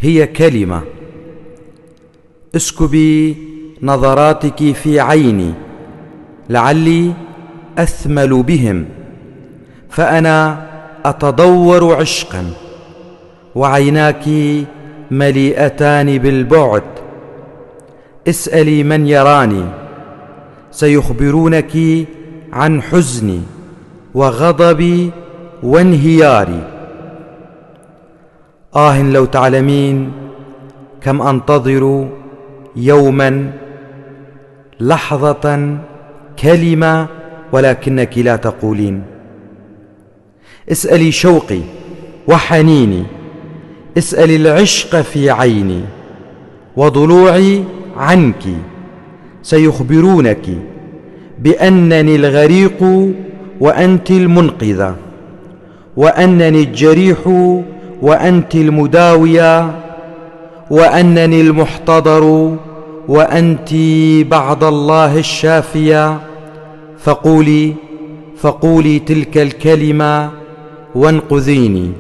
هي كلمة. اسكبي نظراتك في عيني لعلي أثمل بهم، فأنا أتضور عشقا وعيناك مليئتان بالبعد. اسألي من يراني سيخبرونك عن حزني وغضبي وانهياري. لو تعلمين كم أنتظر يوما، لحظة، كلمة، ولكنك لا تقولين. اسألي شوقي وحنيني، اسألي العشق في عيني وضلوعي عنك، سيخبرونك بأنني الغريق وأنت المنقذة، وأنني الجريح وأنت المداوية، وأنني المحتضر وأنت بعد الله الشافية. فقولي تلك الكلمة وانقذيني.